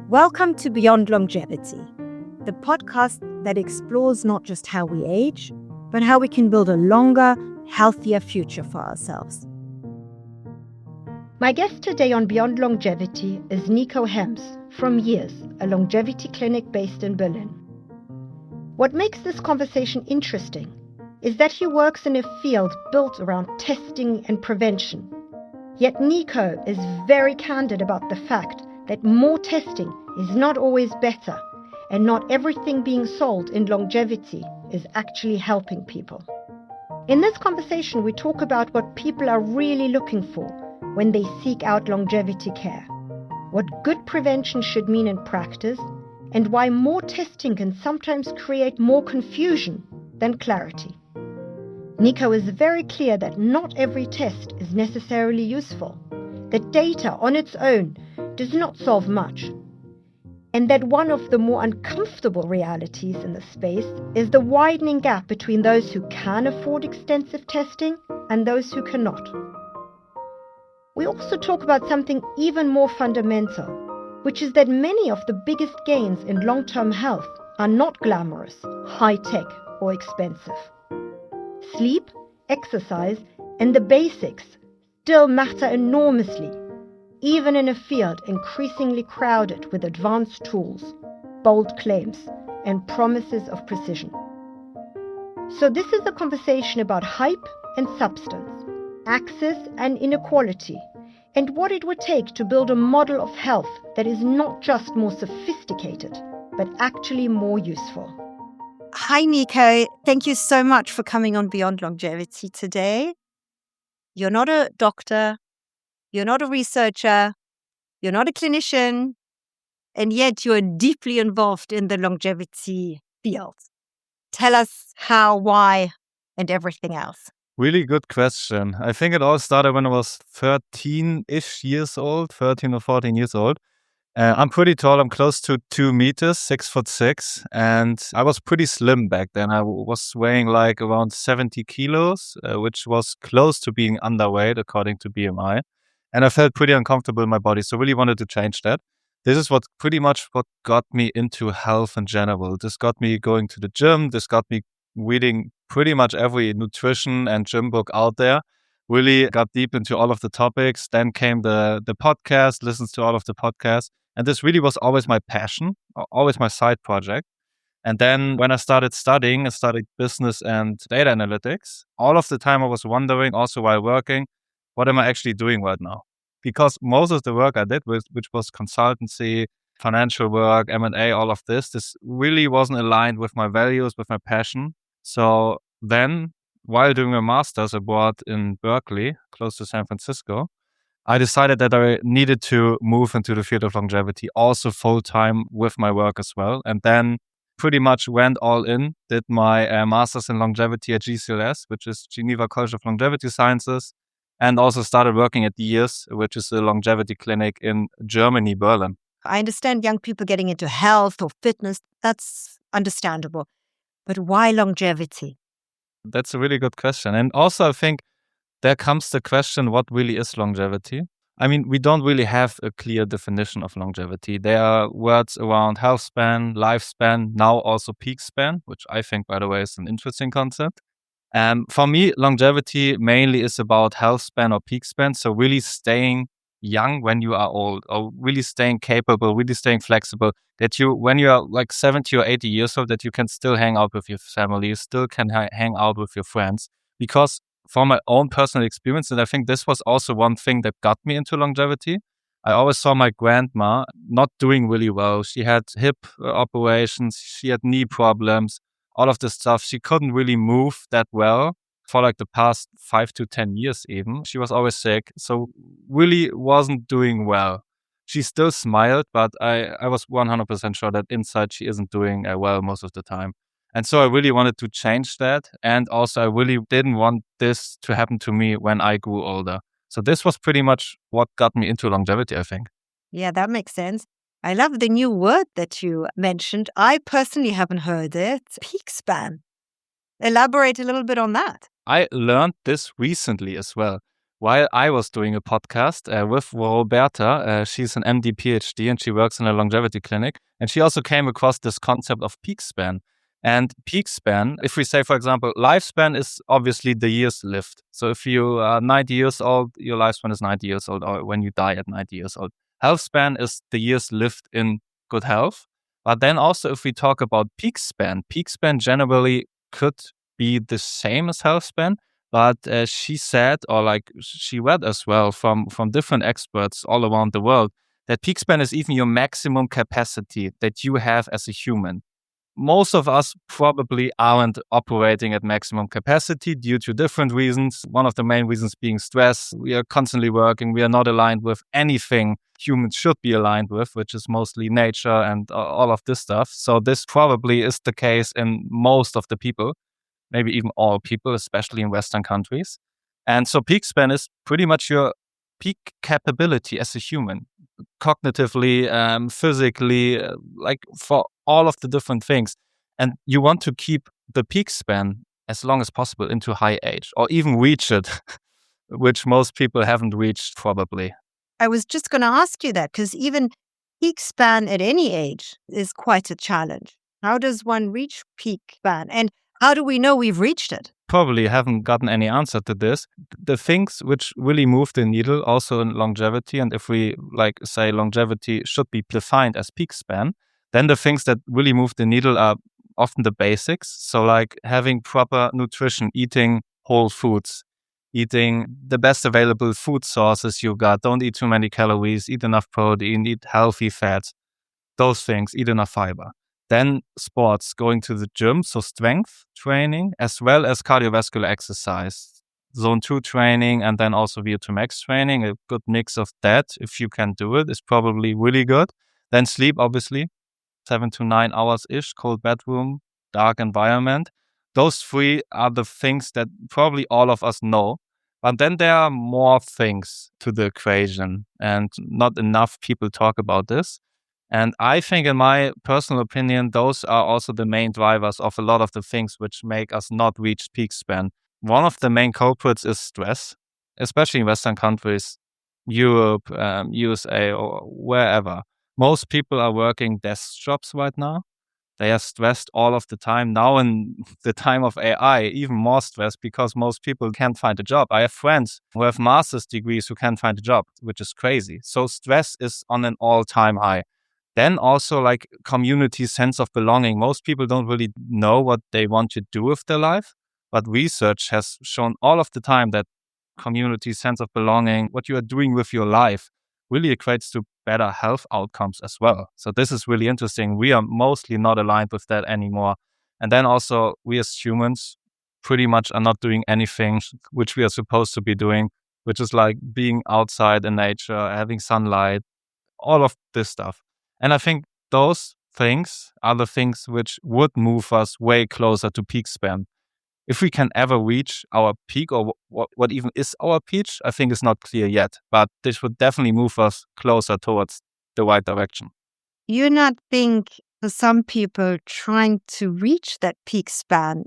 Welcome to Beyond Longevity, the podcast that explores not just how we age, but how we can build a longer, healthier future for ourselves. My guest today on Beyond Longevity is Niko Hems from Years, a longevity clinic based in Berlin. What makes this conversation interesting is that he works in a field built around testing and prevention. Yet Niko is very candid about the fact that more testing is not always better, and not everything being sold in longevity is actually helping people. In this conversation, we talk about what people are really looking for when they seek out longevity care, what good prevention should mean in practice, and why more testing can sometimes create more confusion than clarity. Nico is very clear that not every test is necessarily useful, that data on its own does not solve much, and that one of the more uncomfortable realities in the space is the widening gap between those who can afford extensive testing and those who cannot. We also talk about something even more fundamental, which is that many of the biggest gains in long-term health are not glamorous, high-tech, or expensive. Sleep, exercise, and the basics still matter enormously, even in a field increasingly crowded with advanced tools, bold claims, and promises of precision. So this is a conversation about hype and substance, access and inequality, and what it would take to build a model of health that is not just more sophisticated, but actually more useful. Hi, Niko. Thank you so much for coming on Beyond Longevity today. You're not a doctor, you're not a researcher, you're not a clinician, and yet you're deeply involved in the longevity field. Tell us how, why, and everything else. Really good question. I think it all started when I was 13-ish years old, 13 or 14 years old. I'm pretty tall. I'm close to 2 meters, 6'6", and I was pretty slim back then. I was weighing like around 70 kilos, which was close to being underweight according to BMI. And I felt pretty uncomfortable in my body, so really wanted to change that. This is what got me into health in general. This got me going to the gym. This got me reading pretty much every nutrition and gym book out there. Really got deep into all of the topics. Then came the podcast, listens to all of the podcasts. And this really was always my passion, always my side project. And then when I started studying, I studied business and data analytics. All of the time I was wondering, also while working, what am I actually doing right now? Because most of the work I did, which was consultancy, financial work, M&A, all of this really wasn't aligned with my values, with my passion. So then, while doing a master's abroad in Berkeley, close to San Francisco, I decided that I needed to move into the field of longevity, also full-time with my work as well. And then pretty much went all in, did my master's in longevity at GCLS, which is Geneva College of Longevity Sciences, and also started working at Years, which is a longevity clinic in Germany, Berlin. I understand young people getting into health or fitness. That's understandable. But why longevity? That's a really good question. And also I think there comes the question, what really is longevity? I mean, we don't really have a clear definition of longevity. There are words around healthspan, lifespan, now also Peakspan, which I think, by the way, is an interesting concept. For me, longevity mainly is about healthspan or Peakspan. So really staying young when you are old, or really staying capable, really staying flexible, that you, when you are like 70 or 80 years old, that you can still hang out with your family, you still can hang out with your friends. Because from my own personal experience, and I think this was also one thing that got me into longevity, I always saw my grandma not doing really well. She had hip operations, she had knee problems, all of this stuff. She couldn't really move that well for like the past 5 to 10 years even. She was always sick, so really wasn't doing well. She still smiled, but I was 100% sure that inside she isn't doing well most of the time. And so I really wanted to change that. And also I really didn't want this to happen to me when I grew older. So this was pretty much what got me into longevity, I think. Yeah, that makes sense. I love the new word that you mentioned. I personally haven't heard it. Peakspan. Elaborate a little bit on that. I learned this recently as well. while I was doing a podcast with Roberta. She's an MD PhD and she works in a longevity clinic. And she also came across this concept of Peakspan. And Peakspan, if we say, for example, lifespan is obviously the years lived. So if you are 90 years old, your lifespan is 90 years old, or when you die at 90 years old. Healthspan is the years lived in good health. But then also if we talk about Peakspan generally could be the same as healthspan. But she said, or like she read as well from different experts all around the world, that Peakspan is even your maximum capacity that you have as a human. Most of us probably aren't operating at maximum capacity due to different reasons. One of the main reasons being stress. We are constantly working. We are not aligned with anything humans should be aligned with, which is mostly nature and all of this stuff. So this probably is the case in most of the people, maybe even all people, especially in Western countries. And so peak span is pretty much your peak capability as a human, cognitively, physically, like for all of the different things. And you want to keep the peak span as long as possible into high age or even reach it, which most people haven't reached probably. I was just going to ask you that because even peak span at any age is quite a challenge. How does one reach peak span? And how do we know we've reached it? Probably haven't gotten any answer to this. The things which really move the needle also in longevity, and if we like say longevity should be defined as peak span, then the things that really move the needle are often the basics. So like having proper nutrition, eating whole foods, eating the best available food sources you got. Don't eat too many calories, eat enough protein, eat healthy fats, those things, eat enough fiber. Then sports, going to the gym, so strength training, as well as cardiovascular exercise, zone 2 training, and then also VO2 max training. A good mix of that, if you can do it, is probably really good. Then sleep, obviously, 7 to 9 hours-ish, cold bedroom, dark environment. Those three are the things that probably all of us know. But then there are more things to the equation, and not enough people talk about this. And I think, in my personal opinion, those are also the main drivers of a lot of the things which make us not reach peak span. One of the main culprits is stress, especially in Western countries, Europe, USA, or wherever. Most people are working desk jobs right now. They are stressed all of the time. Now in the time of AI, even more stressed because most people can't find a job. I have friends who have master's degrees who can't find a job, which is crazy. So stress is on an all-time high. Then also like community sense of belonging. Most people don't really know what they want to do with their life, but research has shown all of the time that community sense of belonging, what you are doing with your life, really equates to better health outcomes as well. So this is really interesting. We are mostly not aligned with that anymore. And then also we as humans pretty much are not doing anything which we are supposed to be doing, which is like being outside in nature, having sunlight, all of this stuff. And I think those things are the things which would move us way closer to peak span. If we can ever reach our peak, or what even is our peak, I think is not clear yet. But this would definitely move us closer towards the right direction. You not think for some people trying to reach that peak span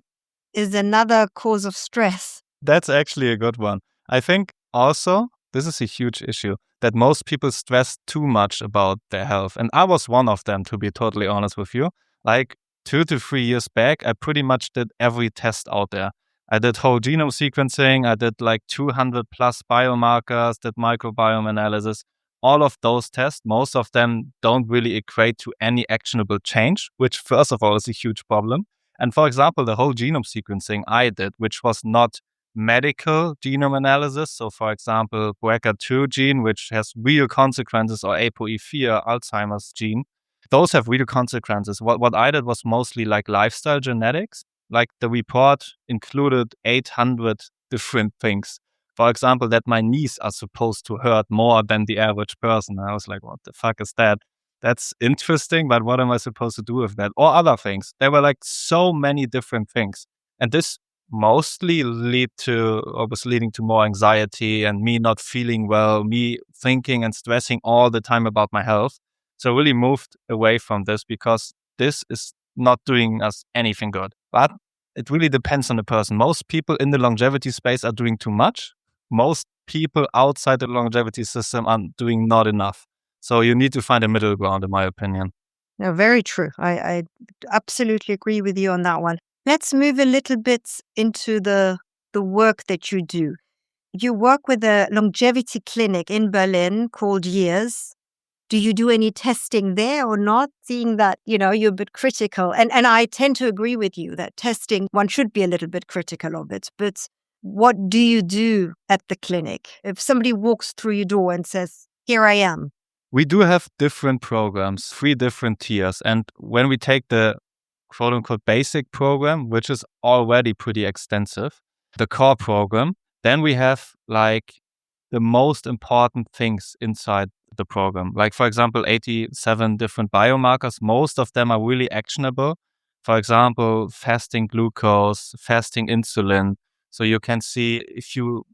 is another cause of stress? That's actually a good one. I think also this is a huge issue, that most people stress too much about their health. And I was one of them, to be totally honest with you. Like 2 to 3 years back, I pretty much did every test out there. I did whole genome sequencing. I did like 200 plus biomarkers, did microbiome analysis. All of those tests, most of them don't really equate to any actionable change, which first of all is a huge problem. And for example, the whole genome sequencing I did, which was not medical genome analysis. So for example, BRCA2 gene, which has real consequences, or ApoE4, Alzheimer's gene, those have real consequences. What I did was mostly like lifestyle genetics. Like the report included 800 different things. For example, that my knees are supposed to hurt more than the average person. I was like, what the fuck is that? That's interesting, but what am I supposed to do with that? Or other things. There were like so many different things. And this mostly was leading to more anxiety and me not feeling well, me thinking and stressing all the time about my health. So I really moved away from this because this is not doing us anything good. But it really depends on the person. Most people in the longevity space are doing too much. most people outside the longevity system are doing not enough. So you need to find a middle ground, in my opinion. No, very true. I absolutely agree with you on that one. Let's move a little bit into the work that you do. You work with a longevity clinic in Berlin called Years. Do you do any testing there or not? Seeing that, you're a bit critical. And I tend to agree with you that testing, one should be a little bit critical of it. But what do you do at the clinic? If somebody walks through your door and says, here I am. We do have different programs, 3 different tiers. And when we take the quote unquote basic program, which is already pretty extensive, the core program, then we have like the most important things inside the program. Like, for example, 87 different biomarkers. Most of them are really actionable. For example, fasting glucose, fasting insulin. So you can see if you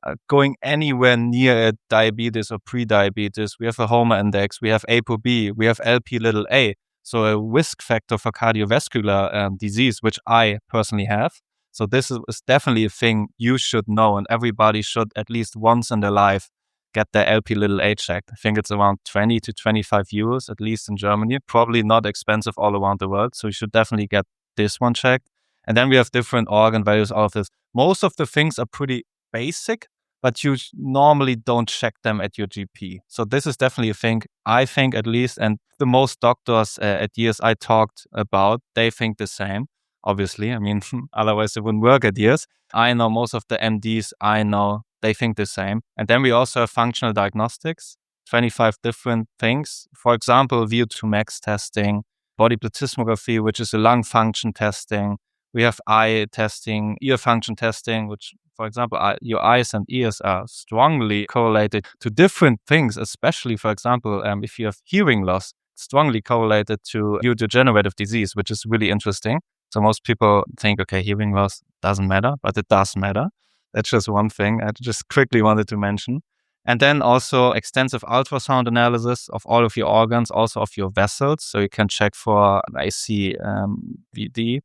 are going anywhere near a diabetes or pre-diabetes, we have a HOMA index, we have ApoB, we have Lp(a). So a risk factor for cardiovascular disease, which I personally have. So this is definitely a thing you should know, and everybody should at least once in their life get their Lp(a) checked. I think it's around 20 to 25 euros, at least in Germany. Probably not expensive all around the world. So you should definitely get this one checked. And then we have different organ values, all of this. Most of the things are pretty basic, but you normally don't check them at your GP. So this is definitely a thing, I think at least, and the most doctors at Years I talked about, they think the same. Obviously, I mean, otherwise it wouldn't work at Years. I know most of the MDs I know, they think the same. And then we also have functional diagnostics, 25 different things. For example, VO2 max testing, body plethysmography, which is a lung function testing. We have eye testing, ear function testing, which, for example, your eyes and ears are strongly correlated to different things, especially, for example, if you have hearing loss, strongly correlated to neurodegenerative disease, which is really interesting. So most people think, okay, hearing loss doesn't matter, but it does matter. That's just one thing I just quickly wanted to mention. And then also extensive ultrasound analysis of all of your organs, also of your vessels. So you can check for ICVD,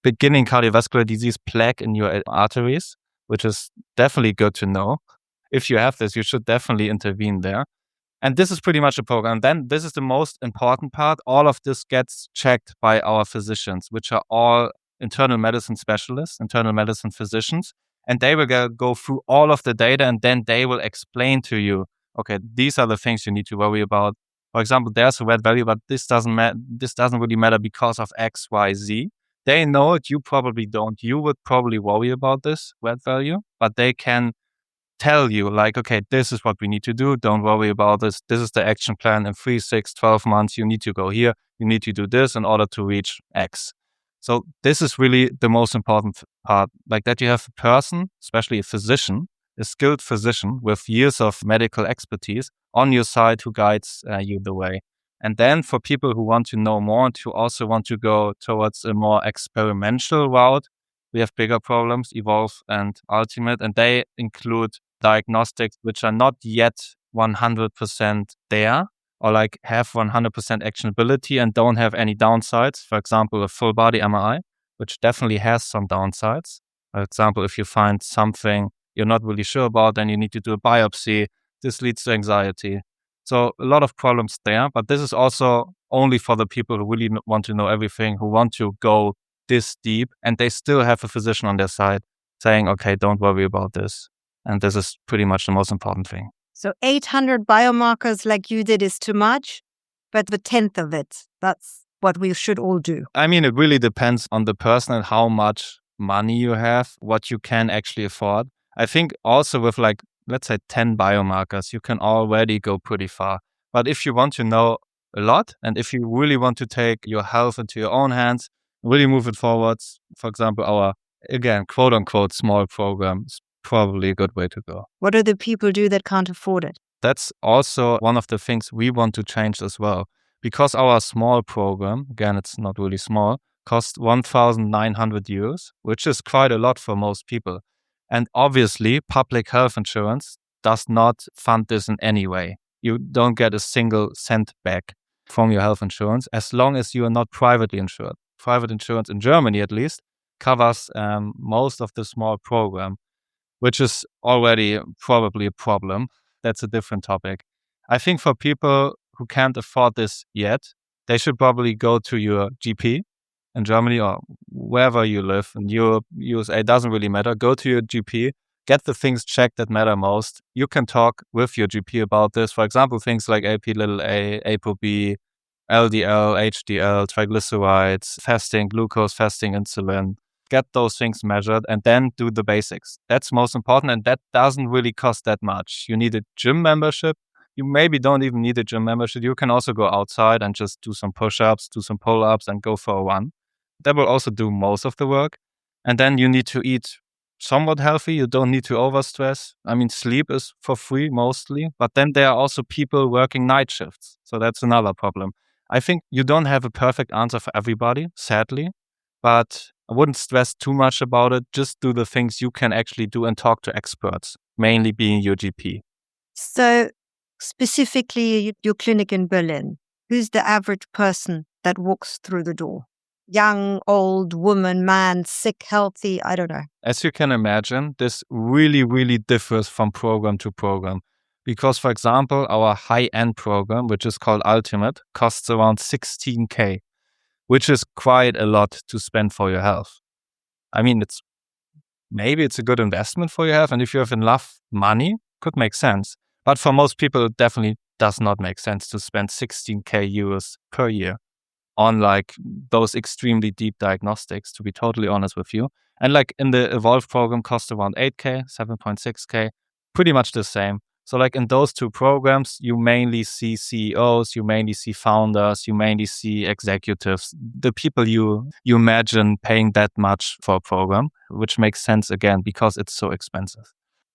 beginning cardiovascular disease, plaque in your arteries, which is definitely good to know. If you have this, you should definitely intervene there. And this is pretty much a program. Then this is the most important part. All of this gets checked by our physicians, which are all internal medicine specialists, internal medicine physicians. And they will go through all of the data, and then they will explain to you, okay, these are the things you need to worry about. For example, there's a red value, but this doesn't really matter because of X, Y, Z. They know it, you probably don't. You would probably worry about this red value, but they can tell you like, okay, this is what we need to do. Don't worry about this. This is the action plan in 3, 6, 12 months. You need to go here. You need to do this in order to reach X. So this is really the most important part, like that you have a person, especially a physician, a skilled physician with years of medical expertise on your side who guides you the way. And then for people who want to know more and who also want to go towards a more experimental route, we have bigger problems, Evolve and Ultimate, and they include diagnostics which are not yet 100% there, or like have 100% actionability and don't have any downsides. For example, a full body MRI, which definitely has some downsides. For example, if you find something you're not really sure about, then you need to do a biopsy. This leads to anxiety. So a lot of problems there, but this is also only for the people who really want to know everything, who want to go this deep, and they still have a physician on their side saying, okay, don't worry about this. And this is pretty much the most important thing. So 800 biomarkers like you did is too much, but the 10th of it, that's what we should all do. I mean, it really depends on the person and how much money you have, what you can actually afford. I think also with like, let's say 10 biomarkers, you can already go pretty far. But if you want to know a lot, and if you really want to take your health into your own hands, really move it forwards, for example, our, again, quote unquote, small program is probably a good way to go. What do the people do that can't afford it? That's also one of the things we want to change as well. Because our small program, again, it's not really small, costs 1,900 euros, which is quite a lot for most people. And obviously, public health insurance does not fund this in any way. You don't get a single cent back from your health insurance as long as you are not privately insured. Private insurance in Germany, at least, covers most of the small program, which is already probably a problem. That's a different topic. I think for people who can't afford this yet, they should probably go to your GP in Germany or wherever you live, in Europe, USA, doesn't really matter. Go to your GP, get the things checked that matter most. You can talk with your GP about this. For example, things like Lp(a), ApoB, LDL, HDL, triglycerides, fasting, glucose, fasting, insulin. Get those things measured and then do the basics. That's most important, and that doesn't really cost that much. You need a gym membership. You maybe don't even need a gym membership. You can also go outside and just do some push-ups, do some pull-ups, and go for a run. That will also do most of the work. And then you need to eat somewhat healthy. You don't need to overstress. I mean, sleep is for free mostly, but then there are also people working night shifts. So that's another problem. I think you don't have a perfect answer for everybody, sadly, but I wouldn't stress too much about it. Just do the things you can actually do and talk to experts, mainly being your GP. So specifically your clinic in Berlin, who's the average person that walks through the door? Young, old, woman, man, sick, healthy, I don't know. As you can imagine, this really, really differs from program to program. Because, for example, our high-end program, which is called Ultimate, costs around 16K, which is quite a lot to spend for your health. I mean, maybe it's a good investment for your health, and if you have enough money, could make sense. But for most people, it definitely does not make sense to spend 16K euros per year on like those extremely deep diagnostics, to be totally honest with you. And like in the Evolve program costs around 8K, 7.6K, pretty much the same. So like in those two programs, you mainly see CEOs, you mainly see founders, you mainly see executives, the people you imagine paying that much for a program, which makes sense again, because it's so expensive.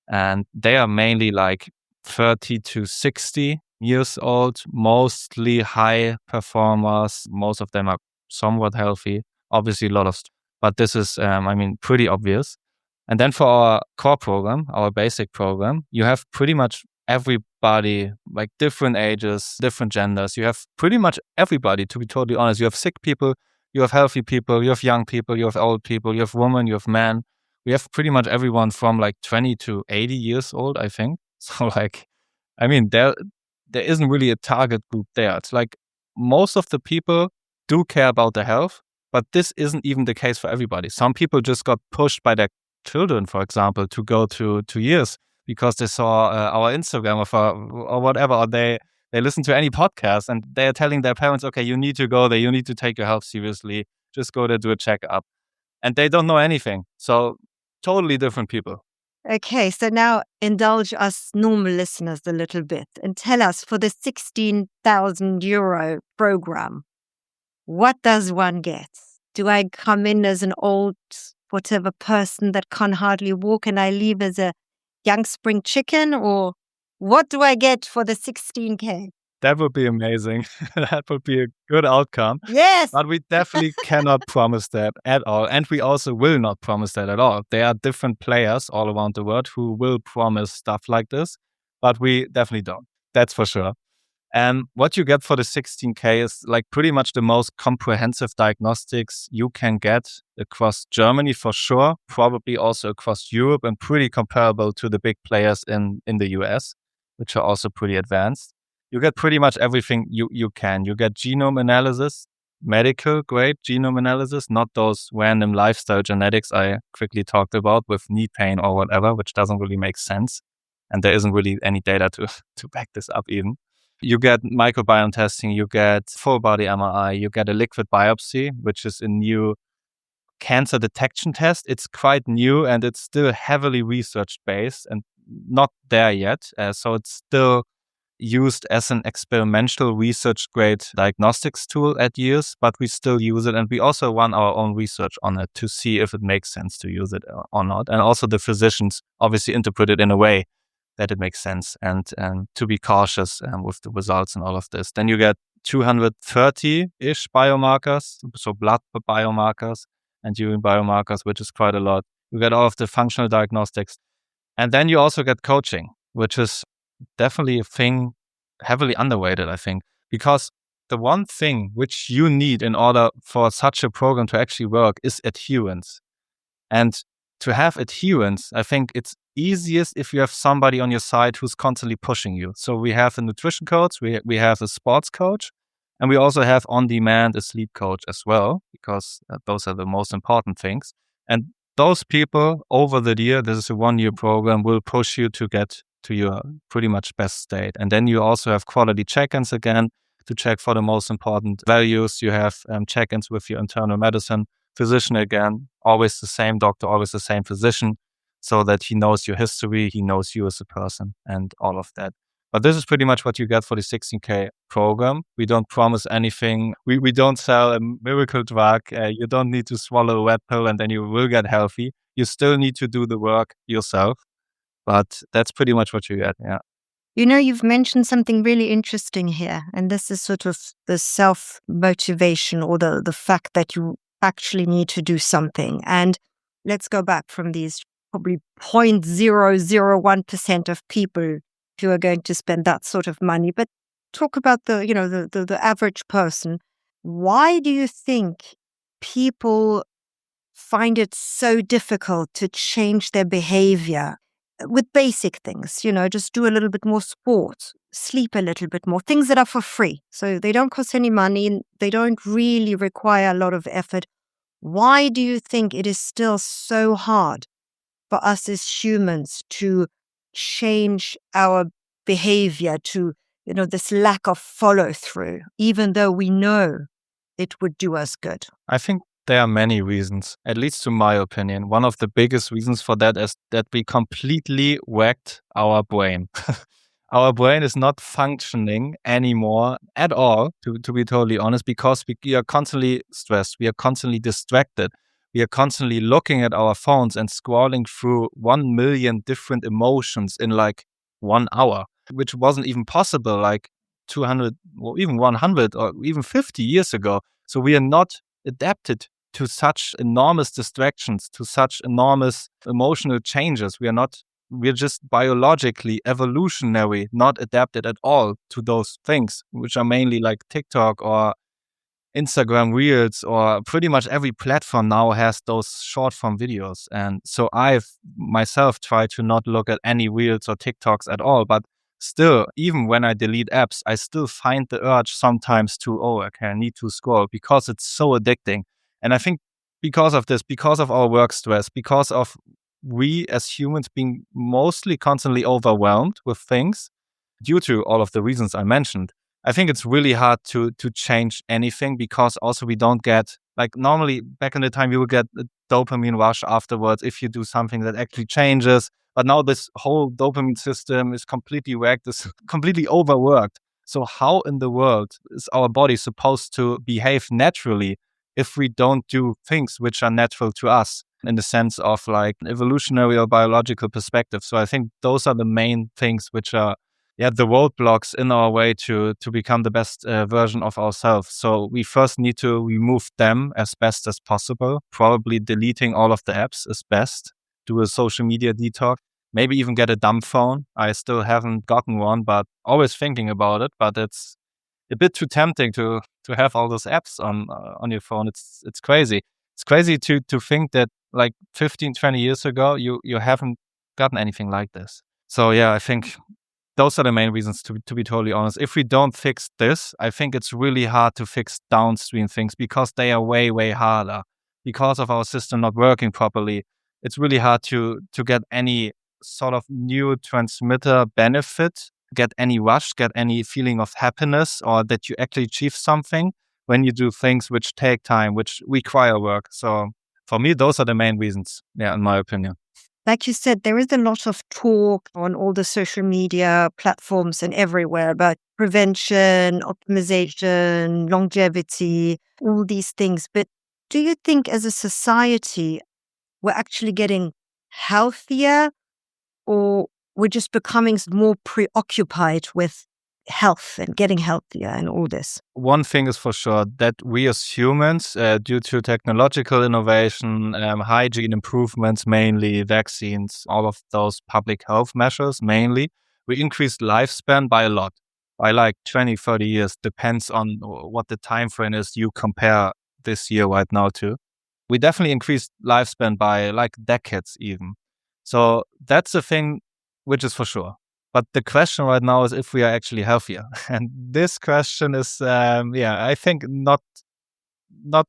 And they are mainly like 30 to 60 years old, mostly high performers. Most of them are somewhat healthy, obviously a lot of, but this is, pretty obvious. And then for our core program, our basic program, you have pretty much everybody, like different ages, different genders. You have pretty much everybody, to be totally honest. You have sick people, you have healthy people, you have young people, you have old people, you have women, you have men. We have pretty much everyone from like 20 to 80 years old, I think. So like, there isn't really a target group there. It's like most of the people do care about their health, but this isn't even the case for everybody. Some people just got pushed by their children, for example, to go to years because they saw our Instagram or whatever, or they listen to any podcast and they're telling their parents, okay, you need to go there, you need to take your health seriously, just go there, do a checkup. And they don't know anything. So totally different people. Okay, so now indulge us normal listeners a little bit and tell us, for the 16,000 euro program, what does one get? Do I come in as an old, whatever person that can hardly walk and I leave as a young spring chicken? Or what do I get for the 16K? That would be amazing. That would be a good outcome. Yes. But we definitely cannot promise that at all. And we also will not promise that at all. There are different players all around the world who will promise stuff like this, but we definitely don't. That's for sure. And what you get for the 16K is like pretty much the most comprehensive diagnostics you can get across Germany for sure, probably also across Europe, and pretty comparable to the big players in the US, which are also pretty advanced. You get pretty much everything you can. You get genome analysis, medical grade genome analysis, not those random lifestyle genetics I quickly talked about with knee pain or whatever, which doesn't really make sense. And there isn't really any data to back this up even. You get microbiome testing, you get full body MRI, you get a liquid biopsy, which is a new cancer detection test. It's quite new and it's still heavily research based and not there yet. So it's still used as an experimental research grade diagnostics tool at years, but we still use it. And we also run our own research on it to see if it makes sense to use it or not. And also the physicians obviously interpret it in a way that it makes sense and to be cautious with the results and all of this. Then you get 230-ish biomarkers, so blood biomarkers and urine biomarkers, which is quite a lot. You get all of the functional diagnostics. And then you also get coaching, which is definitely a thing heavily underrated, I think, because the one thing which you need in order for such a program to actually work is adherence. And to have adherence, I think it's easiest if you have somebody on your side who's constantly pushing you. So we have a nutrition coach, we have a sports coach, and we also have on demand a sleep coach as well, because those are the most important things. And those people over the year, this is a 1-year program, will push you to get to your pretty much best state. And then you also have quality check-ins again to check for the most important values. You have check-ins with your internal medicine physician again, always the same doctor, always the same physician, so that he knows your history, he knows you as a person and all of that. But this is pretty much what you get for the 16K program. We don't promise anything. We don't sell a miracle drug. You don't need to swallow a red pill and then you will get healthy. You still need to do the work yourself. But that's pretty much what you get, yeah. You've mentioned something really interesting here, and this is sort of the self-motivation or the fact that you actually need to do something. And let's go back from these probably 0.001% of people who are going to spend that sort of money. But talk about the average person. Why do you think people find it so difficult to change their behavior with basic things? Just do a little bit more sport, sleep a little bit more, things that are for free. So they don't cost any money and they don't really require a lot of effort. Why do you think it is still so hard for us as humans to change our behavior, to, this lack of follow through, even though we know it would do us good? I think there are many reasons, at least to my opinion. One of the biggest reasons for that is that we completely whacked our brain. Our brain is not functioning anymore at all, to be totally honest, because we are constantly stressed. We are constantly distracted. We are constantly looking at our phones and scrolling through 1 million different emotions in like 1 hour, which wasn't even possible like 200 or even 100 or even 50 years ago. So we are not adapted to such enormous distractions, to such enormous emotional changes. We're just biologically, evolutionary, not adapted at all to those things, which are mainly like TikTok or Instagram Reels, or pretty much every platform now has those short form videos. And so I've myself tried to not look at any Reels or TikToks at all. But still, even when I delete apps, I still find the urge sometimes to, okay, I need to scroll because it's so addicting. And I think because of this, because of our work stress, because of we as humans being mostly constantly overwhelmed with things due to all of the reasons I mentioned, I think it's really hard to change anything, because also we don't get, like normally back in the time you would get a dopamine rush afterwards if you do something that actually changes. But now this whole dopamine system is completely whacked, is completely overworked. So how in the world is our body supposed to behave naturally if we don't do things which are natural to us in the sense of like evolutionary or biological perspective? So I think those are the main things which are the roadblocks in our way to become the best version of ourselves. So we first need to remove them as best as possible. Probably deleting all of the apps is best. Do a social media detox. Maybe even get a dumb phone. I still haven't gotten one, but always thinking about it. But it's a bit too tempting to have all those apps on your phone. It's crazy. It's crazy to think that like 15, 20 years ago, you haven't gotten anything like this. So yeah, I think those are the main reasons, to be totally honest. If we don't fix this, I think it's really hard to fix downstream things, because they are way, way harder. Because of our system not working properly, it's really hard to get any sort of neurotransmitter benefit, get any rush, get any feeling of happiness, or that you actually achieve something when you do things which take time, which require work. So for me, those are the main reasons, in my opinion. Like you said, there is a lot of talk on all the social media platforms and everywhere about prevention, optimization, longevity, all these things. But do you think as a society, we're actually getting healthier, or we're just becoming more preoccupied with health and getting healthier and all this? One thing is for sure, that we as humans, due to technological innovation, hygiene improvements, mainly vaccines, all of those public health measures, mainly, we increased lifespan by a lot, by like 20, 30 years, depends on what the time frame is you compare this year right now to. We definitely increased lifespan by like decades even. So that's the thing which is for sure. But the question right now is if we are actually healthier. And this question is, I think not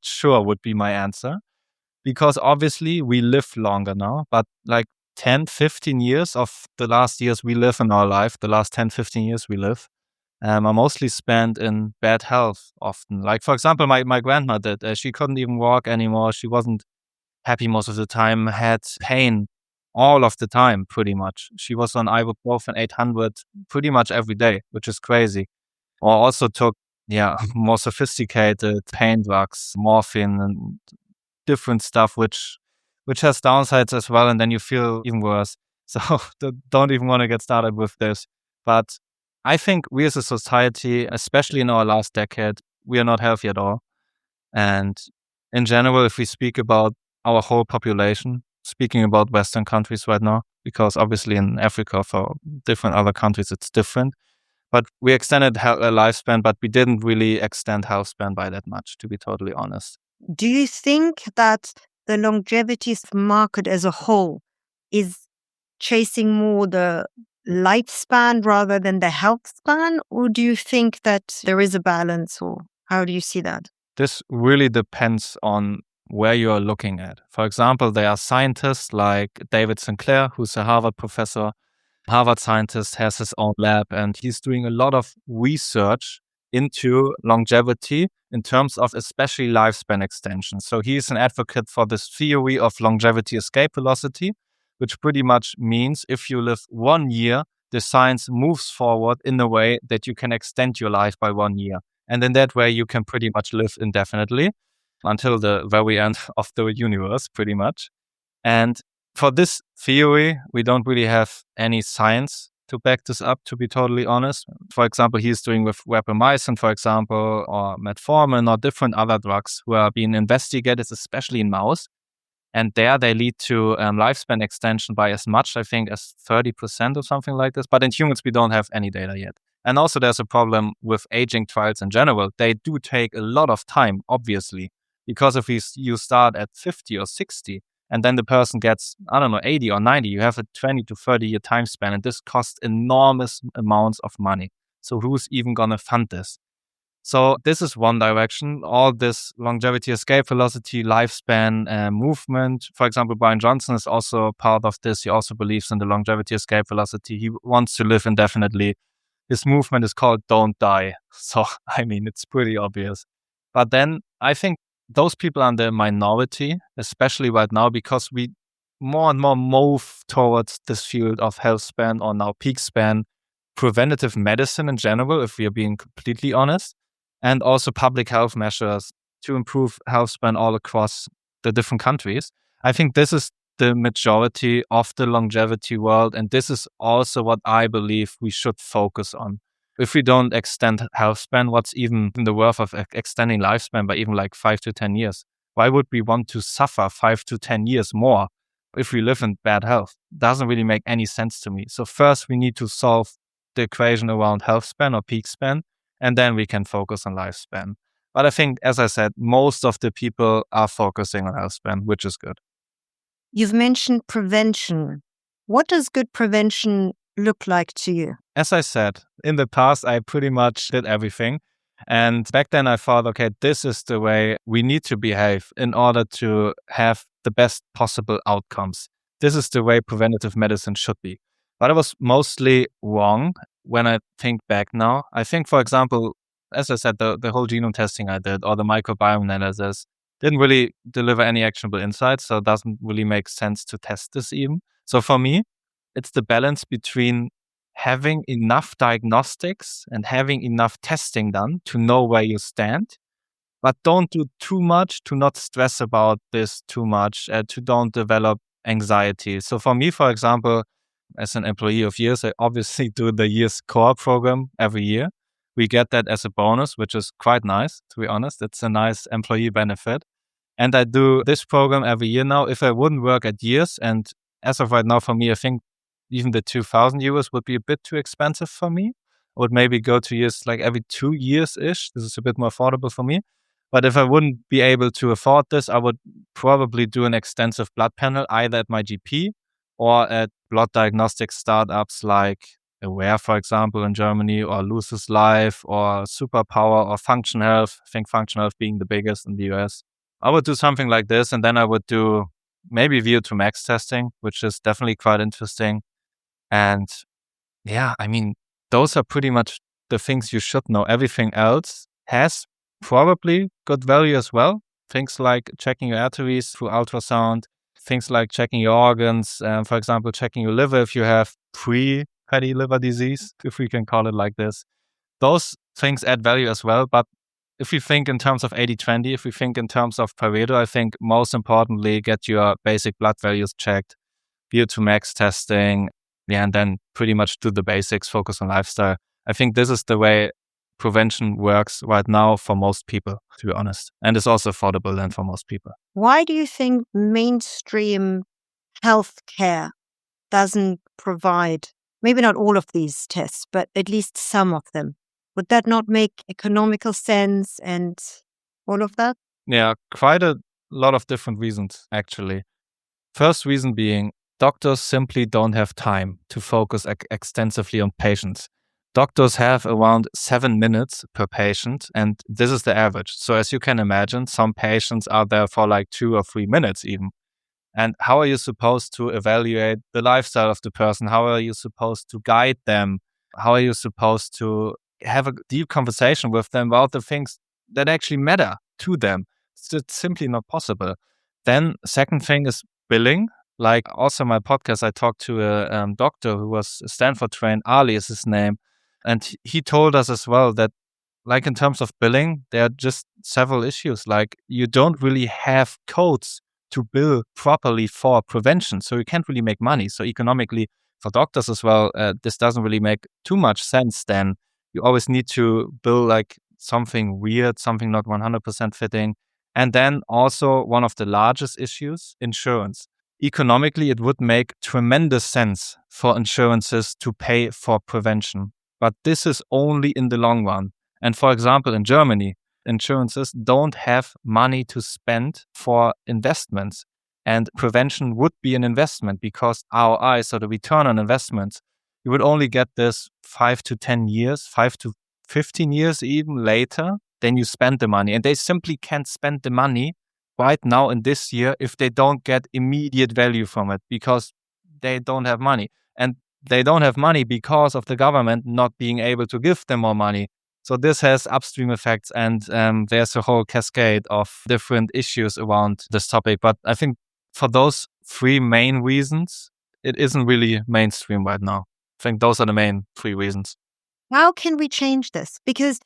sure would be my answer, because obviously we live longer now, but like 10, 15 years of the last years we live in our life, the last 10, 15 years we live, are mostly spent in bad health often. Like, for example, my grandma did. She couldn't even walk anymore. She wasn't happy most of the time, had pain all of the time, pretty much. She was on ibuprofen 800 pretty much every day, which is crazy. Or also took, more sophisticated pain drugs, morphine and different stuff, which has downsides as well. And then you feel even worse. So don't even want to get started with this. But I think we as a society, especially in our last decade, we are not healthy at all. And in general, if we speak about our whole population, speaking about Western countries right now, because obviously in Africa, for different other countries, it's different. But we extended lifespan, but we didn't really extend health span by that much, to be totally honest. Do you think that the longevity market as a whole is chasing more the lifespan rather than the health span? Or do you think that there is a balance, or how do you see that? This really depends on where you are looking at. For example, there are scientists like David Sinclair, who's a Harvard professor. Harvard scientist, has his own lab, and he's doing a lot of research into longevity in terms of especially lifespan extension. So he's an advocate for this theory of longevity escape velocity, which pretty much means if you live 1 year, the science moves forward in a way that you can extend your life by 1 year. And in that way, you can pretty much live indefinitely until the very end of the universe, pretty much. And for this theory, we don't really have any science to back this up, to be totally honest. For example, he's doing with rapamycin, for example, or metformin, or different other drugs who are being investigated, especially in mouse. And there they lead to lifespan extension by as much, I think, as 30% or something like this. But in humans, we don't have any data yet. And also there's a problem with aging trials in general. They do take a lot of time, obviously, because if you start at 50 or 60, and then the person gets, 80 or 90, you have a 20 to 30 year time span, and this costs enormous amounts of money. So who's even going to fund this? So this is one direction. All this longevity escape velocity, lifespan movement. For example, Brian Johnson is also part of this. He also believes in the longevity escape velocity. He wants to live indefinitely. His movement is called Don't Die. So, it's pretty obvious. But then I think those people are in the minority, especially right now, because we more and more move towards this field of health span, or now Peakspan, preventative medicine in general, if we are being completely honest, and also public health measures to improve health span all across the different countries. I think this is the majority of the longevity world, and this is also what I believe we should focus on. If we don't extend health span, what's even the worth of extending lifespan by even like 5 to 10 years? Why would we want to suffer 5 to 10 years more if we live in bad health? Doesn't really make any sense to me. So first we need to solve the equation around health span or peak span, and then we can focus on lifespan. But I think, as I said, most of the people are focusing on health span, which is good. You've mentioned prevention. What does good prevention look like to you? As I said, in the past, I pretty much did everything. And back then I thought, okay, this is the way we need to behave in order to have the best possible outcomes. This is the way preventative medicine should be. But I was mostly wrong when I think back now. I think, for example, as I said, the whole genome testing I did, or the microbiome analysis, didn't really deliver any actionable insights. So it doesn't really make sense to test this even. So for me, it's the balance between having enough diagnostics and having enough testing done to know where you stand, but don't do too much, to not stress about this too much, to don't develop anxiety. So for me, for example, as an employee of Years, I obviously do the Years core program every year. We get that as a bonus, which is quite nice, to be honest. It's a nice employee benefit. And I do this program every year now. If I wouldn't work at Years, and as of right now, for me, I think even the 2,000 euros would be a bit too expensive for me. I would maybe go to Years like every 2 years-ish. This is a bit more affordable for me. But if I wouldn't be able to afford this, I would probably do an extensive blood panel, either at my GP or at blood diagnostic startups like Aware, for example, in Germany, or Lucis Life, or Superpower, or Function Health. I think Function Health being the biggest in the US. I would do something like this, and then I would do maybe VO2 max testing, which is definitely quite interesting. And yeah, I mean, those are pretty much the things you should know. Everything else has probably good value as well. Things like checking your arteries through ultrasound, things like checking your organs, for example, checking your liver if you have pre-fatty liver disease, if we can call it like this. Those things add value as well. But if you think in terms of 80-20, if we think in terms of Pareto, I think most importantly, get your basic blood values checked, VO2 max testing, yeah, and then pretty much do the basics, focus on lifestyle. I think this is the way prevention works right now for most people, to be honest. And it's also affordable then for most people. Why do you think mainstream healthcare doesn't provide, maybe not all of these tests, but at least some of them? Would that not make economical sense and all of that? Yeah, quite a lot of different reasons, actually. First reason being, doctors simply don't have time to focus extensively on patients. Doctors have around 7 minutes per patient, and this is the average. So as you can imagine, some patients are there for like 2 or 3 minutes even. And how are you supposed to evaluate the lifestyle of the person? How are you supposed to guide them? How are you supposed to have a deep conversation with them about the things that actually matter to them? It's just simply not possible. Then second thing is billing. Like also my podcast, I talked to a doctor who was Stanford trained. Ali is his name. And he told us as well that like in terms of billing, there are just several issues. Like you don't really have codes to bill properly for prevention. So you can't really make money. So economically for doctors as well, this doesn't really make too much sense then. You always need to bill like something weird, something not 100% fitting. And then also one of the largest issues, insurance. Economically, it would make tremendous sense for insurances to pay for prevention. But this is only in the long run. And for example, in Germany, insurances don't have money to spend for investments. And prevention would be an investment because ROI, so the return on investments, you would only get this 5 to 10 years, 5 to 15 years even later, then you spend the money. And they simply can't spend the money right now in this year if they don't get immediate value from it because they don't have money. And they don't have money because of the government not being able to give them more money. So this has upstream effects, and there's a whole cascade of different issues around this topic. But I think for those three main reasons, it isn't really mainstream right now. I think those are the main three reasons. How can we change this? Because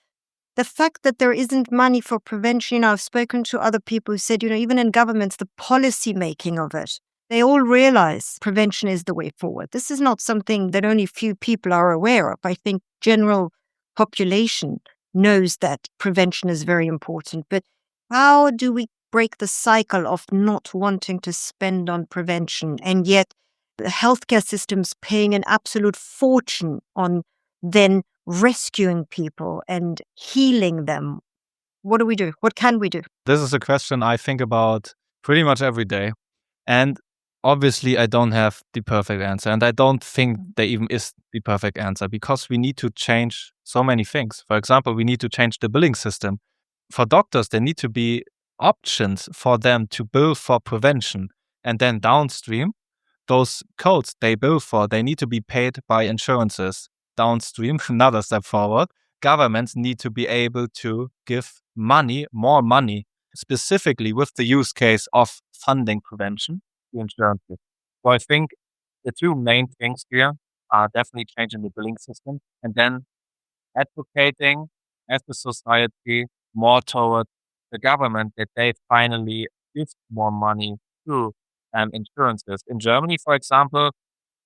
the fact that there isn't money for prevention, I've spoken to other people who said, even in governments, the policy making of it, they all realize prevention is the way forward. This is not something that only few people are aware of. I think general population knows that prevention is very important. But how do we break the cycle of not wanting to spend on prevention and yet the healthcare system's paying an absolute fortune on then rescuing people and healing them? What do we do? What can we do? This is a question I think about pretty much every day. And obviously, I don't have the perfect answer. And I don't think there even is the perfect answer because we need to change so many things. For example, we need to change the billing system. For doctors, there need to be options for them to bill for prevention. And then downstream, those codes they bill for, they need to be paid by insurances. Downstream, another step forward, governments need to be able to give money, more money, specifically with the use case of funding prevention to insurances. So I think the two main things here are definitely changing the billing system and then advocating as a society more toward the government that they finally give more money to insurances. In Germany, for example,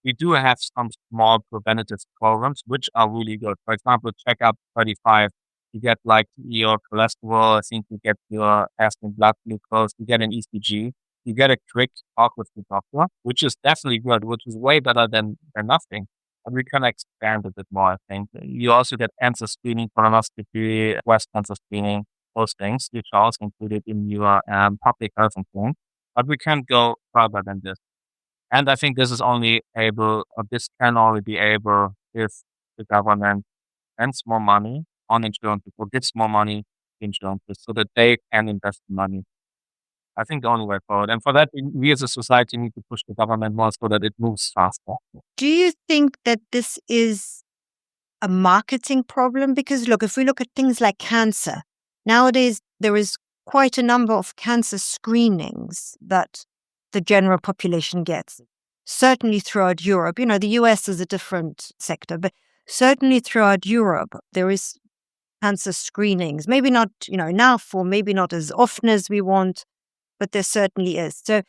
we do have some small preventative programs which are really good. For example, checkup 35, you get like your cholesterol, I think you get your fasting blood glucose, you get an ECG, you get a quick talk with the doctor, which is definitely good, which is way better than nothing. But we can expand a bit more, I think. You also get cancer screening, colonoscopy, breast cancer screening, those things, which are also included in your public health insurance. But we can't go further than this. And I think this can only be able if the government spends more money on insurances or gives more money to insurances so that they can invest the money. I think the only way forward. And for that, we as a society need to push the government more so that it moves faster. Do you think that this is a marketing problem? Because look, if we look at things like cancer, nowadays there is quite a number of cancer screenings that the general population gets. Certainly throughout Europe, the US is a different sector, but certainly throughout Europe, there is cancer screenings. Maybe not, enough, or maybe not as often as we want, but there certainly is. So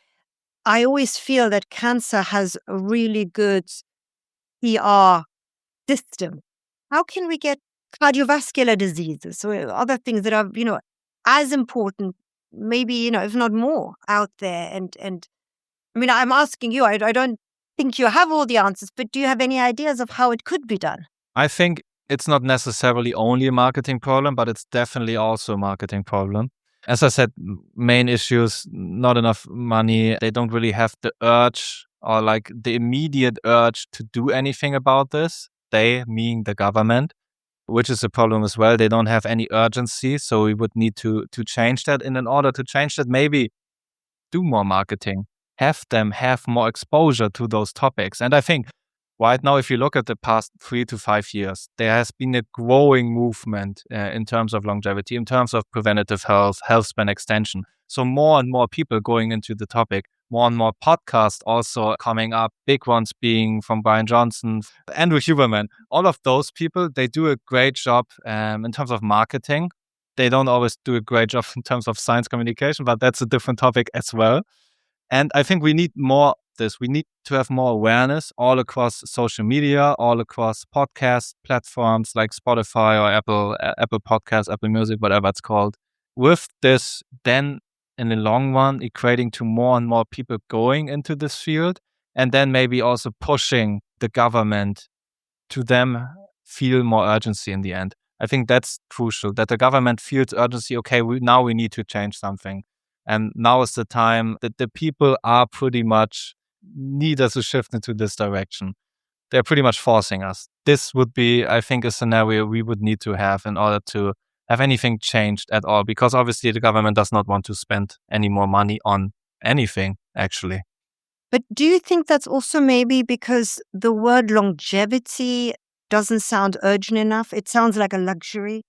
I always feel that cancer has a really good PR system. How can we get cardiovascular diseases or other things that are, as important, maybe, if not more, out there? And I mean, I'm asking you, I don't think you have all the answers, but do you have any ideas of how it could be done? I think it's not necessarily only a marketing problem, but it's definitely also a marketing problem. As I said, main issues, not enough money. They don't really have the urge or like the immediate urge to do anything about this. They, meaning the government, which is a problem as well. They don't have any urgency. So we would need to change that. And in order to change that, maybe do more marketing, have them have more exposure to those topics. And I think right now, if you look at the past 3 to 5 years, there has been a growing movement in terms of longevity, in terms of preventative health, health span extension. So more and more people going into the topic, more and more podcasts also coming up, big ones being from Brian Johnson, Andrew Huberman. All of those people, they do a great job in terms of marketing. They don't always do a great job in terms of science communication, but that's a different topic as well. And I think we need more of this. We need to have more awareness all across social media, all across podcast platforms like Spotify or Apple Podcasts, Apple Music, whatever it's called. With this, then in the long run, equating to more and more people going into this field, and then maybe also pushing the government to them feel more urgency in the end. I think that's crucial, that the government feels urgency. Okay, now we need to change something. And now is the time that the people are pretty much need us to shift into this direction. They're pretty much forcing us. This would be, I think, a scenario we would need to have in order to have anything changed at all, because obviously the government does not want to spend any more money on anything, actually. But do you think that's also maybe because the word longevity doesn't sound urgent enough? It sounds like a luxury.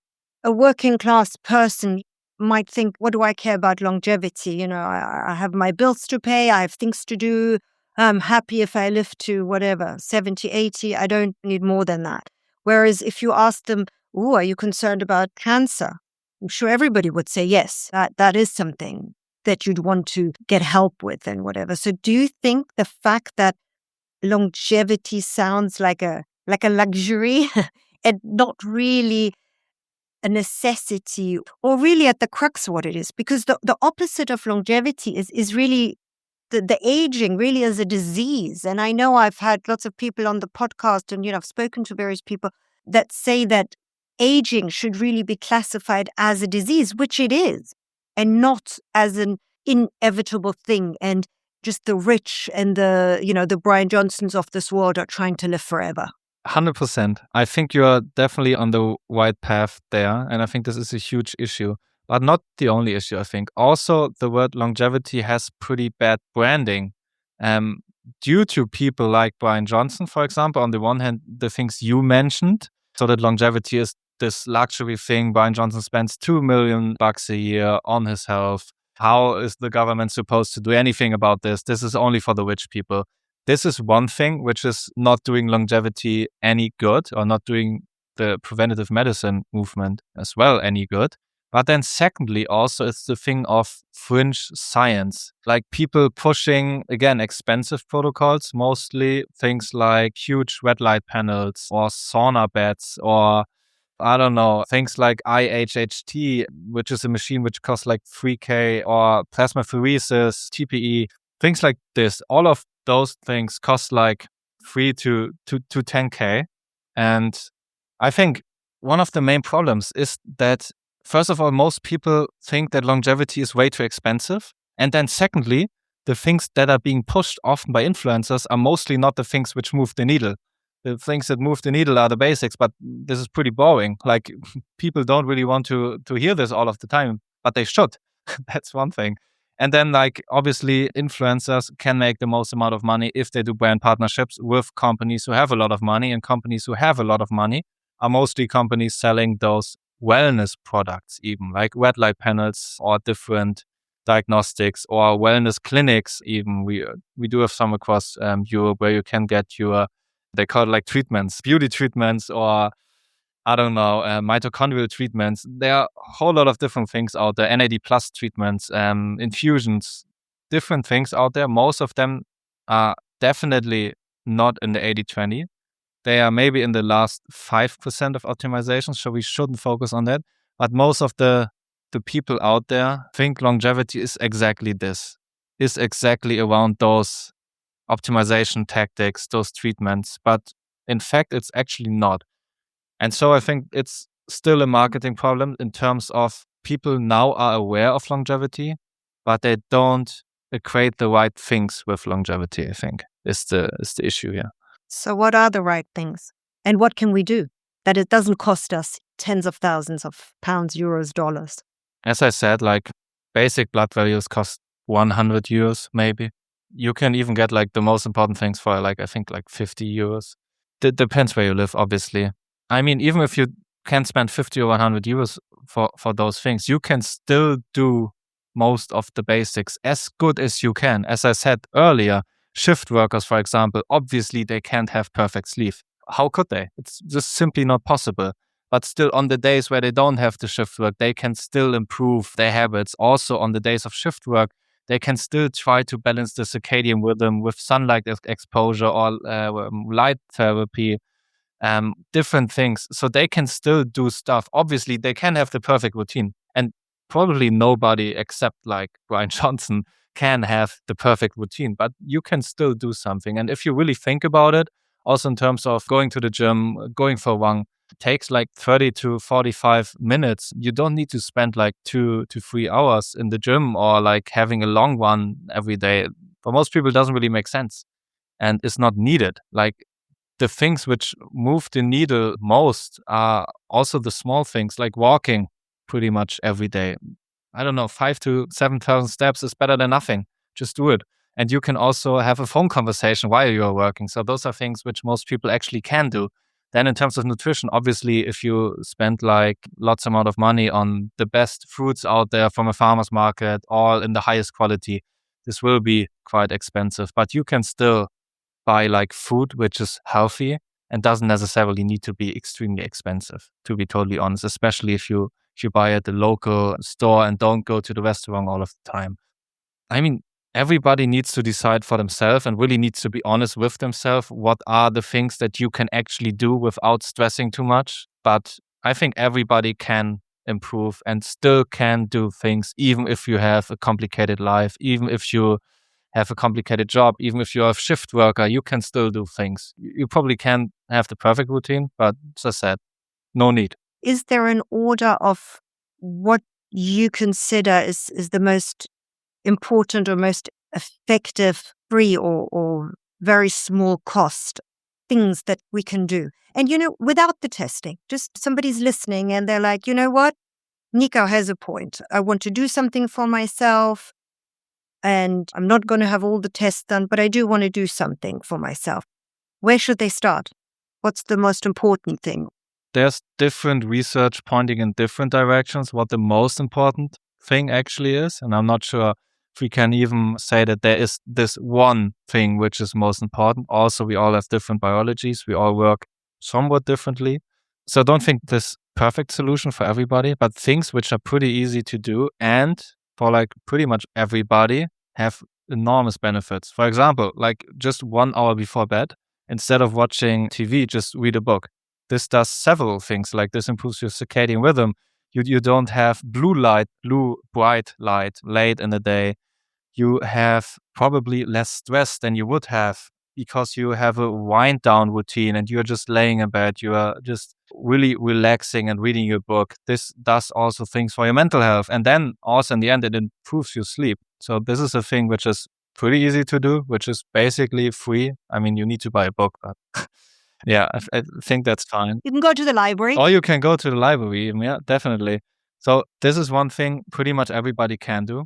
A working class person might think, what do I care about longevity? I have my bills to pay. I have things to do. I'm happy if I live to whatever, 70, 80. I don't need more than that. Whereas if you ask them, are you concerned about cancer? I'm sure everybody would say, yes, that is something that you'd want to get help with and whatever. So do you think the fact that longevity sounds like a luxury and not really a necessity, or really at the crux of what it is? Because the opposite of longevity is really the aging really is a disease. And I know I've had lots of people on the podcast and, I've spoken to various people that say that aging should really be classified as a disease, which it is, and not as an inevitable thing. And just the rich and the Brian Johnsons of this world are trying to live forever. 100%. I think you're definitely on the right path there. And I think this is a huge issue, but not the only issue, I think. Also, the word longevity has pretty bad branding due to people like Brian Johnson, for example. On the one hand, the things you mentioned, so that longevity is this luxury thing. Brian Johnson spends $2 million a year on his health. How is the government supposed to do anything about this? This is only for the rich people. This is one thing which is not doing longevity any good, or not doing the preventative medicine movement as well any good. But then secondly, also it's the thing of fringe science, like people pushing, again, expensive protocols, mostly things like huge red light panels or sauna beds, or I don't know, things like IHHT, which is a machine which costs like 3K, or plasmapheresis, TPE, things like this. All of those things cost like 3 to 10K. And I think one of the main problems is that, first of all, most people think that longevity is way too expensive. And then secondly, the things that are being pushed often by influencers are mostly not the things which move the needle. The things that move the needle are the basics, but this is pretty boring. Like people don't really want to hear this all of the time, but they should. That's one thing. And then like obviously influencers can make the most amount of money if they do brand partnerships with companies who have a lot of money, and companies who have a lot of money are mostly companies selling those wellness products, even like red light panels or different diagnostics or wellness clinics. Even we do have some across Europe where you can get your, they call it like treatments, beauty treatments, or I don't know, mitochondrial treatments. There are a whole lot of different things out there, NAD plus treatments, infusions, different things out there. Most of them are definitely not in the 80-20. They are maybe in the last 5% of optimization, so we shouldn't focus on that. But most of the people out there think longevity is exactly this, is exactly around those optimization tactics, those treatments. But in fact, it's actually not. And so I think it's still a marketing problem in terms of people now are aware of longevity, but they don't equate the right things with longevity, I think, is the issue here. So what are the right things? And what can we do that it doesn't cost us tens of thousands of pounds, euros, dollars? As I said, like basic blood values cost 100 euros, maybe. You can even get like the most important things for like, I think like 50 euros. It depends where you live, obviously. I mean, even if you can spend 50 or 100 euros for those things, you can still do most of the basics as good as you can. As I said earlier, shift workers, for example, obviously they can't have perfect sleep. How could they? It's just simply not possible. But still, on the days where they don't have the shift work, they can still improve their habits. Also, on the days of shift work, they can still try to balance the circadian rhythm with sunlight exposure or light therapy. Different things. So they can still do stuff. Obviously, they can have the perfect routine. And probably nobody except like Brian Johnson can have the perfect routine, but you can still do something. And if you really think about it, also in terms of going to the gym, going for a run, it takes like 30 to 45 minutes. You don't need to spend like 2 to 3 hours in the gym or like having a long run every day. For most people, it doesn't really make sense and it's not needed. Like the things which move the needle most are also the small things like walking pretty much every day. I don't know, 5,000 to 7,000 steps is better than nothing. Just do it. And you can also have a phone conversation while you're working. So those are things which most people actually can do. Then in terms of nutrition, obviously, if you spend like lots amount of money on the best fruits out there from a farmer's market, all in the highest quality, this will be quite expensive. But you can still buy like food which is healthy and doesn't necessarily need to be extremely expensive, to be totally honest, especially if you buy at the local store and don't go to the restaurant all of the time. I mean, everybody needs to decide for themselves and really needs to be honest with themselves. What are the things that you can actually do without stressing too much? But I think everybody can improve and still can do things, even if you have a complicated life, even if you have a complicated job, even if you're a shift worker, you can still do things. You probably can't have the perfect routine, but as I said, no need. Is there an order of what you consider is the most important or most effective free or very small cost things that we can do? And, without the testing, just somebody's listening and they're like, you know what? Nico has a point. I want to do something for myself and I'm not going to have all the tests done, but I do want to do something for myself. Where should they start? What's the most important thing? There's different research pointing in different directions what the most important thing actually is. And I'm not sure if we can even say that there is this one thing which is most important. Also, we all have different biologies. We all work somewhat differently. So I don't think this perfect solution for everybody, but things which are pretty easy to do and for like pretty much everybody have enormous benefits. For example, like just 1 hour before bed, instead of watching TV, just read a book. This does several things, like this improves your circadian rhythm. You don't have blue bright light late in the day. You have probably less stress than you would have because you have a wind down routine and you're just laying in bed. You are just really relaxing and reading your book. This does also things for your mental health. And then also in the end, it improves your sleep. So this is a thing which is pretty easy to do, which is basically free. I mean, you need to buy a book, but yeah, I think that's fine. You can go to the library. Or you can go to the library. Yeah, definitely. So this is one thing pretty much everybody can do.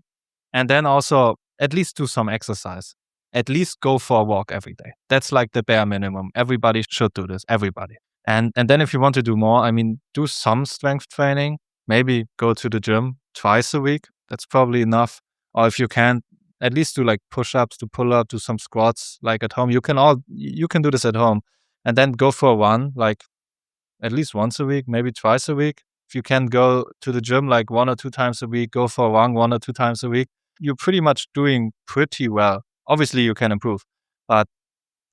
And then also at least do some exercise. At least go for a walk every day. That's like the bare minimum. Everybody should do this. Everybody. And then if you want to do more, I mean, do some strength training. Maybe go to the gym twice a week. That's probably enough. Or if you can, at least do like push-ups, do pull-ups, do some squats like at home. You can do this at home. And then go for a run, like at least once a week, maybe twice a week. If you can go to the gym like 1 or 2 times a week, go for a run 1 or 2 times a week. You're pretty much doing pretty well. Obviously, you can improve, but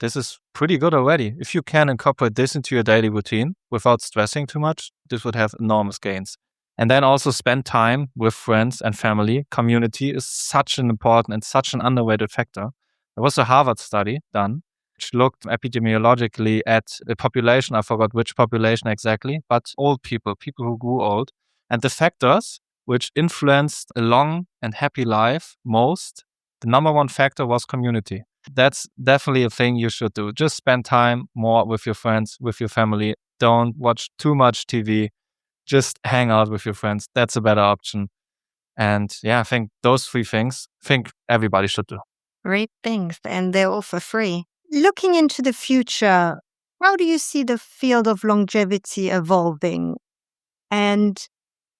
this is pretty good already. If you can incorporate this into your daily routine without stressing too much, this would have enormous gains. And then also spend time with friends and family. Community is such an important and such an underrated factor. There was a Harvard study done which looked epidemiologically at a population. I forgot which population exactly, but old people who grew old. And the factors which influenced a long and happy life most, the number one factor was community. That's definitely a thing you should do. Just spend time more with your friends, with your family. Don't watch too much TV. Just hang out with your friends. That's a better option. And yeah, I think those 3 things, I think everybody should do. Great things, and they're all for free. Looking into the future, how do you see the field of longevity evolving? And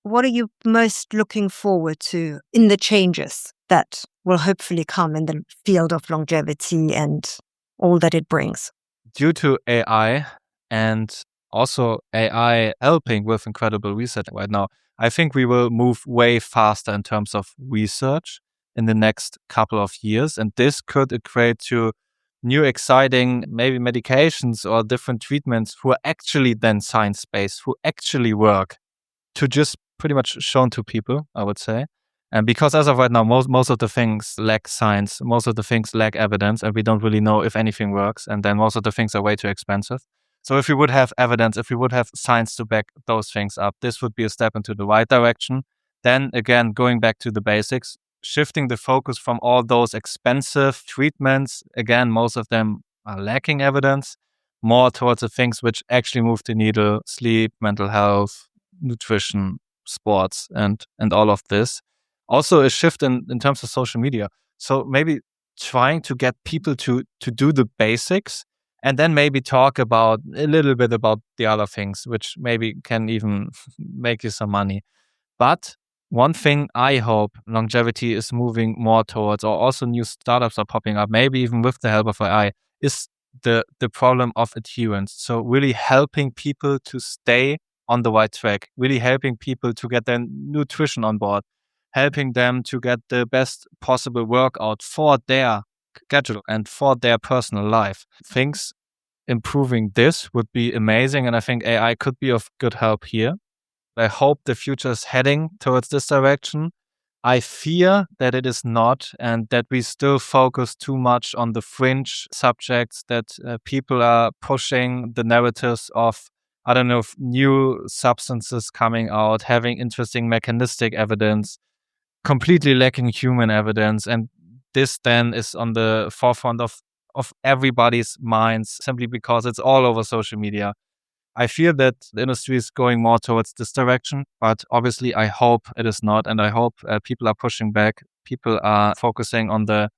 what are you most looking forward to in the changes that will hopefully come in the field of longevity and all that it brings? Due to AI and also AI helping with incredible research right now, I think we will move way faster in terms of research in the next couple of years. And this could equate to new exciting, maybe medications or different treatments who are actually then science-based, who actually work to just pretty much shown to people, I would say. And because as of right now, most of the things lack science, most of the things lack evidence, and we don't really know if anything works. And then most of the things are way too expensive. So if we would have evidence, if we would have science to back those things up, this would be a step into the right direction. Then again, going back to the basics, shifting the focus from all those expensive treatments, again, most of them are lacking evidence, more towards the things which actually move the needle: sleep, mental health, nutrition, sports, and all of this. Also a shift in terms of social media. So maybe trying to get people to do the basics and then maybe talk about a little bit about the other things, which maybe can even make you some money. But one thing I hope longevity is moving more towards, or also new startups are popping up, maybe even with the help of AI, is the problem of adherence. So really helping people to stay on the right track, really helping people to get their nutrition on board, helping them to get the best possible workout for their schedule and for their personal life. Things improving this would be amazing, and I think AI could be of good help here. I hope the future is heading towards this direction. I fear that it is not, and that we still focus too much on the fringe subjects, that people are pushing the narratives of, I don't know, new substances coming out, having interesting mechanistic evidence, completely lacking human evidence. And this then is on the forefront of everybody's minds simply because it's all over social media. I feel that the industry is going more towards this direction, but obviously I hope it is not. And I hope people are pushing back. People are focusing on the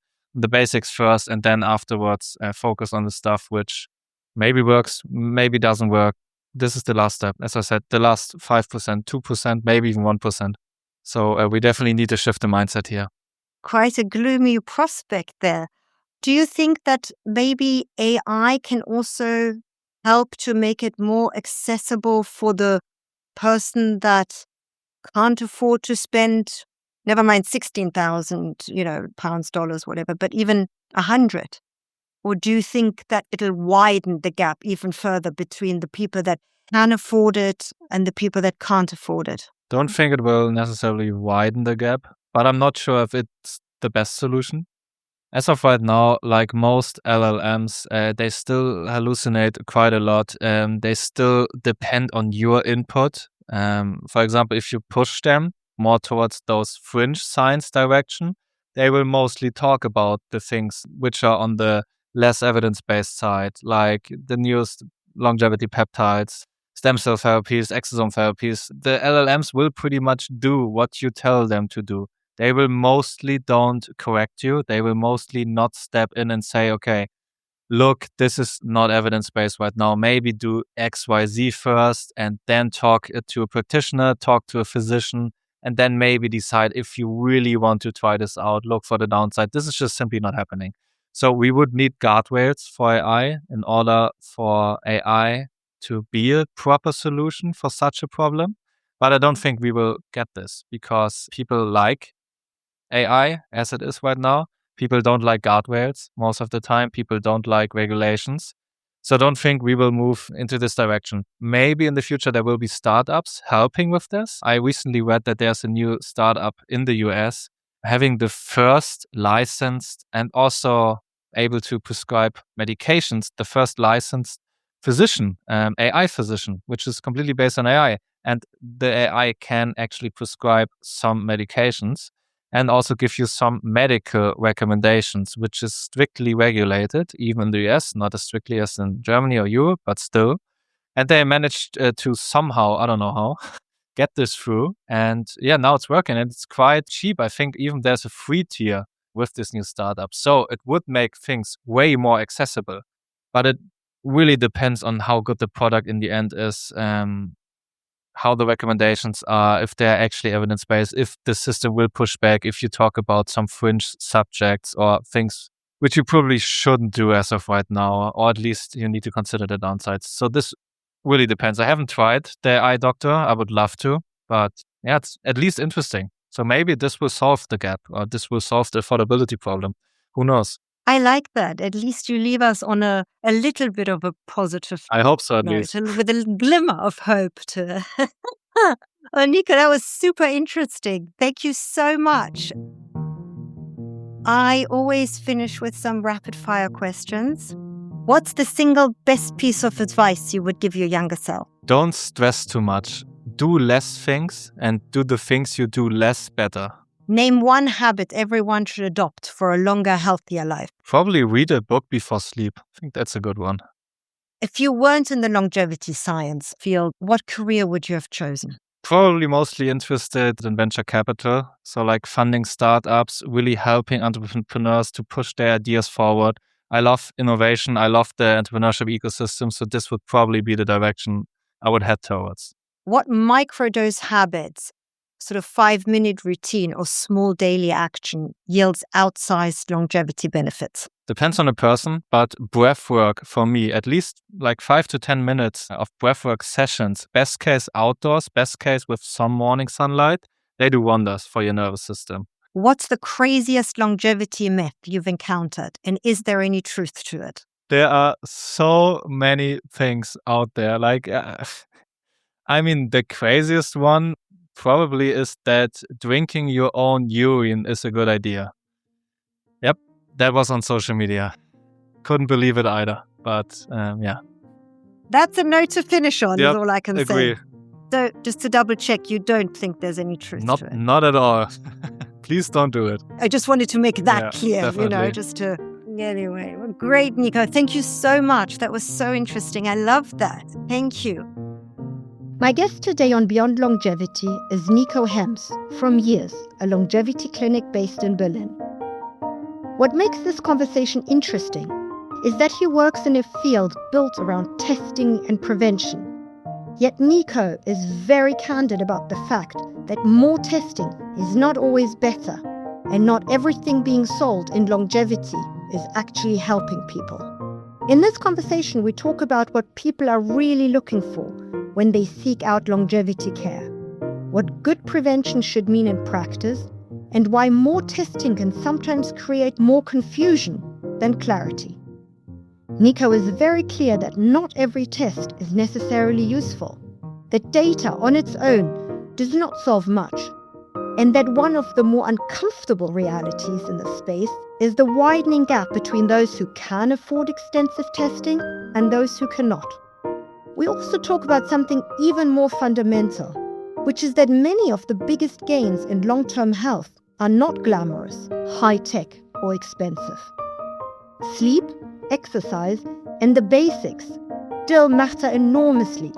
basics first, and then afterwards focus on the stuff which maybe works, maybe doesn't work. This is the last step. As I said, the last 5%, 2%, maybe even 1%. So we definitely need to shift the mindset here. Quite a gloomy prospect there. Do you think that maybe AI can also help to make it more accessible for the person that can't afford to spend, never mind 16,000, pounds, dollars, whatever, but even 100? Or do you think that it'll widen the gap even further between the people that can afford it and the people that can't afford it? Don't think it will necessarily widen the gap, but I'm not sure if it's the best solution. As of right now, like most LLMs, they still hallucinate quite a lot. They still depend on your input. For example, if you push them more towards those fringe science direction, they will mostly talk about the things which are on the less evidence-based side, like the newest longevity peptides, stem cell therapies, exosome therapies. The LLMs will pretty much do what you tell them to do. They will mostly don't correct you. They will mostly not step in and say, okay, look, this is not evidence-based right now. Maybe do X, Y, Z first, and then talk to a practitioner, talk to a physician, and then maybe decide if you really want to try this out, look for the downside. This is just simply not happening. So we would need guardrails for AI in order for AI to be a proper solution for such a problem. But I don't think we will get this because people like AI as it is right now. People don't like guardrails most of the time. People don't like regulations. So I don't think we will move into this direction. Maybe in the future there will be startups helping with this. I recently read that there's a new startup in the US having the first licensed and also able to prescribe medications, the first licensed physician, AI physician, which is completely based on AI. And the AI can actually prescribe some medications and also give you some medical recommendations, which is strictly regulated, even in the US, not as strictly as in Germany or Europe, but still. And they managed to somehow, I don't know how, get this through. And yeah, now it's working and it's quite cheap. I think even there's a free tier with this new startup. So it would make things way more accessible. But it really depends on how good the product in the end is. How the recommendations are, if they're actually evidence-based, if the system will push back, if you talk about some fringe subjects or things which you probably shouldn't do as of right now, or at least you need to consider the downsides. So this really depends. I haven't tried the eye doctor. I would love to, but yeah, it's at least interesting. So maybe this will solve the gap or this will solve the affordability problem. Who knows? I like that. At least you leave us on a little bit of a positive I hope so at note, least. with a glimmer of hope to. Oh, Nico, that was super interesting. Thank you so much. I always finish with some rapid fire questions. What's the single best piece of advice you would give your younger self? Don't stress too much. Do less things and do the things you do less better. Name one habit everyone should adopt for a longer, healthier life. Probably read a book before sleep. I think that's a good one. If you weren't in the longevity science field, what career would you have chosen? Probably mostly interested in venture capital. So like funding startups, really helping entrepreneurs to push their ideas forward. I love innovation. I love the entrepreneurship ecosystem. So this would probably be the direction I would head towards. What microdose habits, sort of 5-minute routine or small daily action, yields outsized longevity benefits? Depends on the person, but breath work for me, at least like 5 to 10 minutes of breath work sessions, best case outdoors, best case with some morning sunlight, they do wonders for your nervous system. What's the craziest longevity myth you've encountered, and is there any truth to it? There are so many things out there. Like, I mean, the craziest one probably is that drinking your own urine is a good idea. Yep, that was on social media. Couldn't believe it either, but yeah. That's a note to finish on, Yep, is all I can agree. say. So just to double check, you don't think there's any truth to it? Not at all. Please don't do it. I just wanted to make that Yeah, clear, definitely. just to... Anyway, well, great, Nico. Thank you so much. That was so interesting. I love that. Thank you. My guest today on Beyond Longevity is Niko Hems from Years, a longevity clinic based in Berlin. What makes this conversation interesting is that he works in a field built around testing and prevention. Yet Nico is very candid about the fact that more testing is not always better, and not everything being sold in longevity is actually helping people. In this conversation, we talk about what people are really looking for when they seek out longevity care, what good prevention should mean in practice, and why more testing can sometimes create more confusion than clarity. Nico is very clear that not every test is necessarily useful, that data on its own does not solve much, and that one of the more uncomfortable realities in this space is the widening gap between those who can afford extensive testing and those who cannot. We also talk about something even more fundamental, which is that many of the biggest gains in long-term health are not glamorous, high-tech, or expensive. Sleep, exercise, and the basics still matter enormously,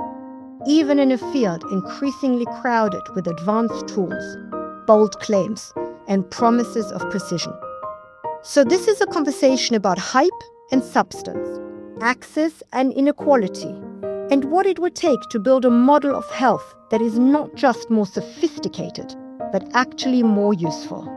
even in a field increasingly crowded with advanced tools, bold claims, and promises of precision. So this is a conversation about hype and substance, access and inequality, and what it would take to build a model of health that is not just more sophisticated, but actually more useful.